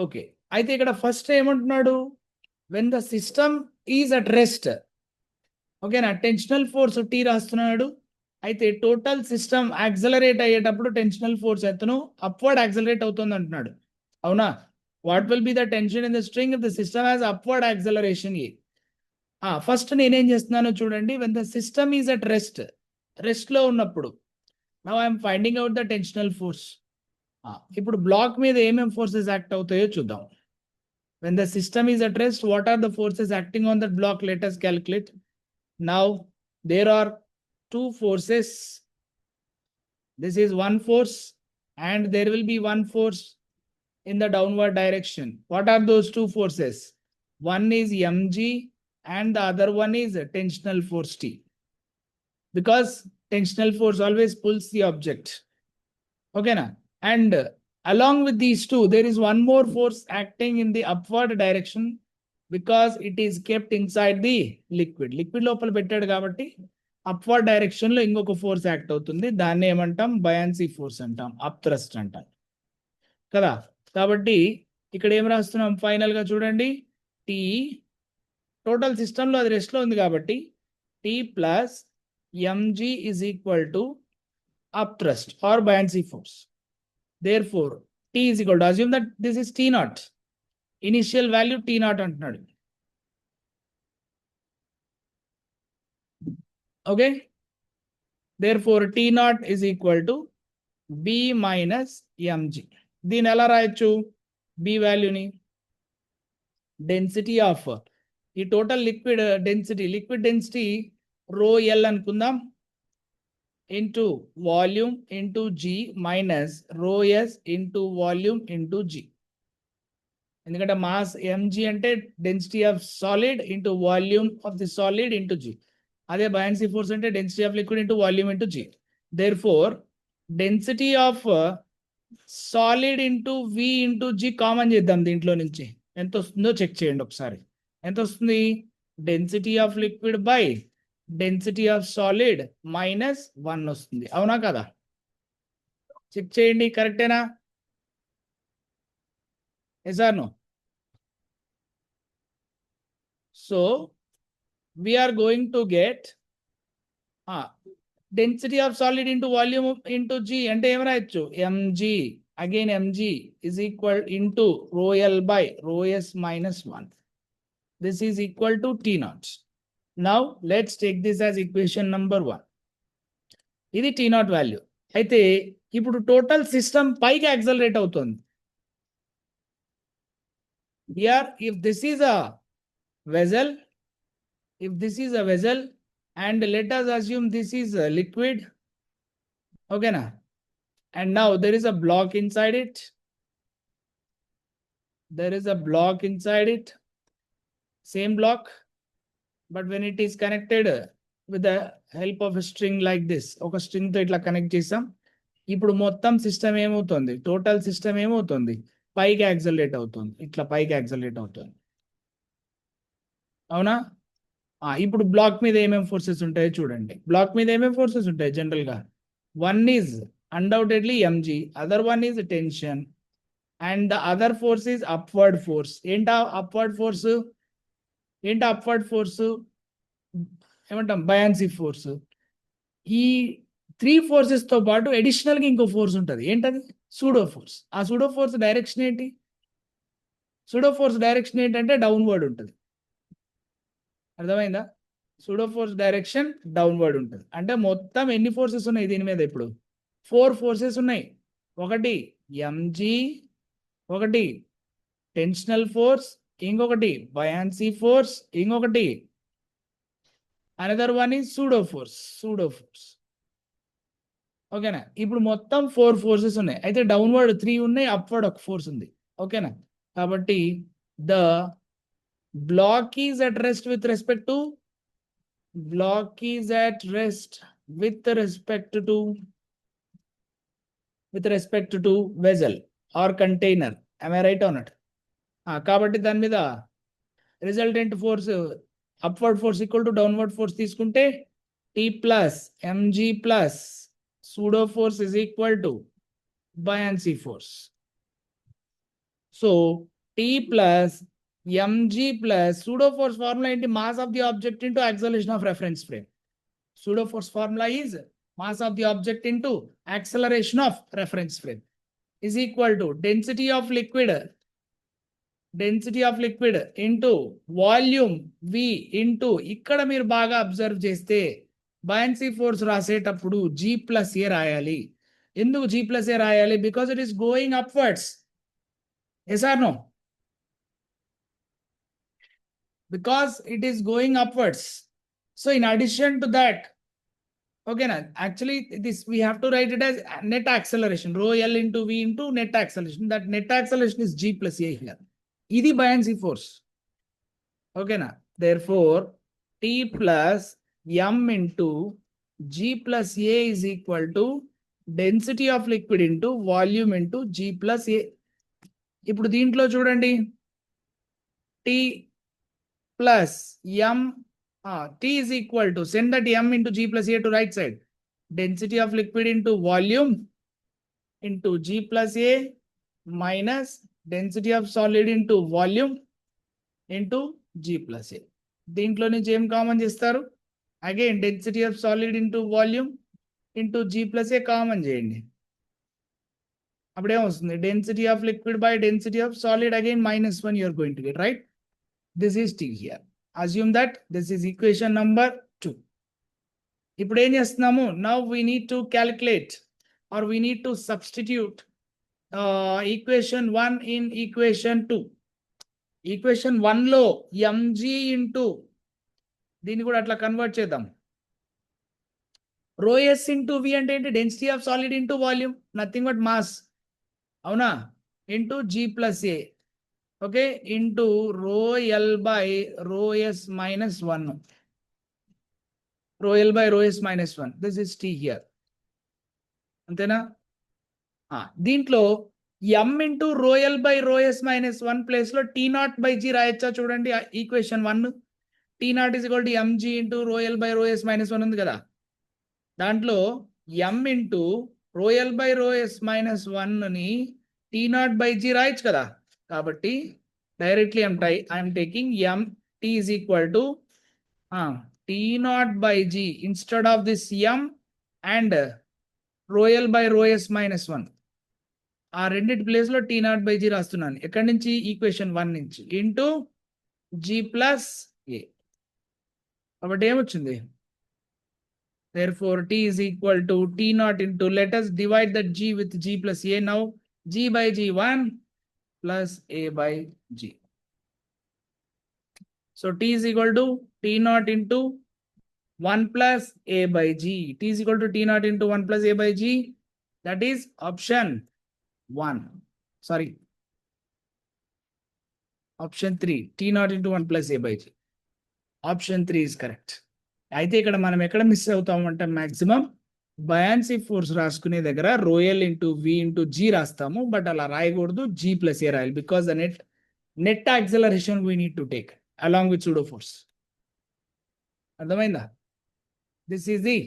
Okay, అయితే ఇక్కడ first ఏమంటున్నాడు, when the system is at rest. ఓకేనా, టెన్షనల్ ఫోర్స్ టీ రాస్తున్నాడు. అయితే టోటల్ సిస్టమ్ యాక్సలరేట్ అయ్యేటప్పుడు టెన్షనల్ ఫోర్స్ ఎత్తను అప్వర్డ్ యాక్సలరేట్ అవుతుంది అంటున్నాడు. అవునా? What will be the tension in the string if the system has upward acceleration A. First నేనేం చేస్తున్నానో చూడండి. When the system is at rest లో ఉన్నప్పుడు now I'm finding out the tensional force. ఇప్పుడు black మీద ఏమేమి ఫోర్సెస్ యాక్ట్ అవుతాయో చూద్దాం. When the system is at rest, what are the forces acting on that block? Let us calculate. Now, there are two forces. This is one force, and there will be one force in the downward direction. What are those two forces? One is mg, and the other one is tensional force T. Because tensional force always pulls the object. Okay, na? And along with these two, there is one more force acting in the upward direction because it is kept inside the liquid. Liquid లోపల పెట్టాడు కాబట్టి upward direction లో ఇంకొక force act అవుతుంది. దాన్ని ఏమంటాం? Buoyancy force అంటాం, up thrust అంటాం కదా. కాబట్టి ఇక్కడ ఏం రాస్తున్నాం ఫైనల్ గా చూడండి. టీ టోటల్ సిస్టమ్ లో అది రెస్ట్ లో ఉంది కాబట్టి T plus mg is equal to upthrust or buoyancy force. Therefore, T is equal to, assume that this is T naught. Initial value T naught అంటున్నాడు. Okay. Therefore, T naught is equal to B minus mg. దీని ఎలా రాయొచ్చు? B వాల్యూని density of ఈ total liquid density rho L అనుకుందాం, into volume into G minus rho S into volume into G. ఎందుకంటే mass mg అంటే density of solid into volume of the solid into G. అదే buoyancy force అంటే density of liquid into volume into G. Therefore density of solid into V into G common చేద్దాం. దీంట్లో నుంచి ఎంత వస్తుందో check చేయండి ఒకసారి. ఎంత వస్తుంది? Density of liquid by density of solid minus 1 వస్తుంది. అవునా కదా? చెక్ చేయండి, కరెక్టేనా? Yes or no? So we are going to get density of solid into volume into G అంటే ఏం రాయొచ్చు? mg, again mg is equal into rho L by rho S minus 1. This is equal to T naught. Now let's take this as equation number 1. ఇది T naught value. అయితే ఇప్పుడు total system పైకి accelerate అవుతుంది. Here if this is a vessel, and let us assume this is a liquid, okay na, and now there is a block inside it, same block, but when it is connected with the help of a string like this, oka string తో ఇట్లా connect చేసాం. ఇప్పుడు మొత్తం system ఏమవుతుంది? Total system ఏమవుతుంది? పైకి accelerate అవుతుంది. ఇట్లా పైకి యాక్సలరేట్ అవుతుంది. అవునా? ఇప్పుడు బ్లాక్ మీద ఏమేమి ఫోర్సెస్ ఉంటాయో చూడండి. బ్లాక్ మీద ఏమేమి ఫోర్సెస్ ఉంటాయి జనరల్ గా? One is undoubtedly mg, other one is tension, and the other force is upward force. ఏంటా అప్వర్డ్ ఫోర్స్? ఏమంటాం? Buoyancy force. ఈ 3 ఫోర్సెస్ తో పాటు అడిషనల్ గా ఇంకో ఫోర్స్ ఉంటుంది. ఏంటది? Pseudo force. ఆ సూడో ఫోర్స్ డైరెక్షన్ ఏంటి? ఏంటంటే డౌన్వర్డ్ ఉంటుంది. అర్థమైందా? సూడో ఫోర్స్ డైరెక్షన్ డౌన్వర్డ్ ఉంటుంది. అంటే మొత్తం ఎన్ని ఫోర్సెస్ ఉన్నాయి దీని మీద? ఇప్పుడు 4 ఫోర్సెస్ ఉన్నాయి. ఒకటి mg, ఒకటి టెన్షనల్ ఫోర్స్, ఇంకొకటి బయాన్సీ ఫోర్స్, ఇంకొకటి another one is pseudo force. ఓకేనా? ఇప్పుడు మొత్తం 4 ఫోర్సెస్ ఉన్నాయి. అయితే డౌన్వర్డ్ 3 ఉన్నాయి, అప్వర్డ్ ఒక ఫోర్స్ ఉంది. ఓకేనా? కాబట్టి the block is at rest with respect to vessel or container. am I right or not? కాబట్టి దాని మీద resultant force upward force equal to downward force తీసుకుంటే T plus mg plus pseudo force is equal to buoyancy force. So T plus mg plus pseudo force formula ఏంటి? Mass of the object into acceleration of reference frame. Pseudo force formula is mass of the object into acceleration of reference frame is equal to density of liquid into volume V into ఇక్కడ మీరు బాగా observe చేస్తే buoyancy force రాసేటప్పుడు G plus a రాయాలి. ఎందుకు G plus a రాయాలి? Because it is going upwards. Yes or no? Because it is going upwards. So in addition to that, okay, na, actually this we have to write it as net acceleration, rho L into V into net acceleration. That net acceleration is G plus A here. This is buoyancy force. Okay, na. Therefore, T plus M into G plus A is equal to density of liquid into volume into G plus A. ఇప్పుడు దీంట్లో చూడండి, T plus M, T is equal to, send that M into G plus A to right side. Density of liquid into volume into G plus A minus density of solid into volume into G plus A. దీంట్లో నుంచి ఏం common చేస్తారు? Again density of solid into volume into G plus A common చేయండి. అప్పుడేమొస్తుంది? Density of liquid by density of solid, again -1 you are going to get, right? This is T here. Assume that this is equation number 2. ఇప్పుడు ఏం చేస్తున్నాము? Now we need to calculate or we need to substitute equation 1 in equation 2. Equation 1 లో mg into దీన్ని కూడా అట్లా convert చేద్దాం. rho s into v అంటే ఏంటి? Density of solid into volume, nothing but mass. అవునా? Into G plus A. Okay, into rho L by rho S minus 1. Rho L by rho S minus 1. This is T here. అంతేనా? దీంట్లో M into rho L by rho S minus 1 place లో T naught by G రాయొచ్చా? చూడండి equation 1. T naught is equal to mg into rho L by rho S minus 1 ఉంది కదా. దాంట్లో M into rho L by rho S minus 1 ని T naught by G రాయొచ్చు కదా. కాబట్టి directly I'm taking M, T is equal to T naught by G instead of this M and rho L by rho S minus 1. ఆ రెండింటి place లో T naught by G రాస్తున్నాను. ఎక్కడి నుంచి? Equation 1 నుంచి. Into G plus A. కాబట్టి ఏమొచ్చింది? Therefore, T is equal to T naught into, let us divide that G with G plus A now. G by G 1 plus A by G. So T is equal to T naught into 1 plus A by G. T is equal to T naught into 1 plus A by G. That is option 1. Sorry. Option 3. T naught into 1 plus A by G. Option 3 is correct. అయితే ఇక్కడ మనం ఎక్కడ miss అవుతామంటే maximum buoyancy force రాసుకునే దగ్గర rho L into V into G రాస్తాము. But అలా రాయకూడదు, G plus A రాయాలి. Because the net acceleration we need to take along with pseudo force. అర్థమైందా? This is the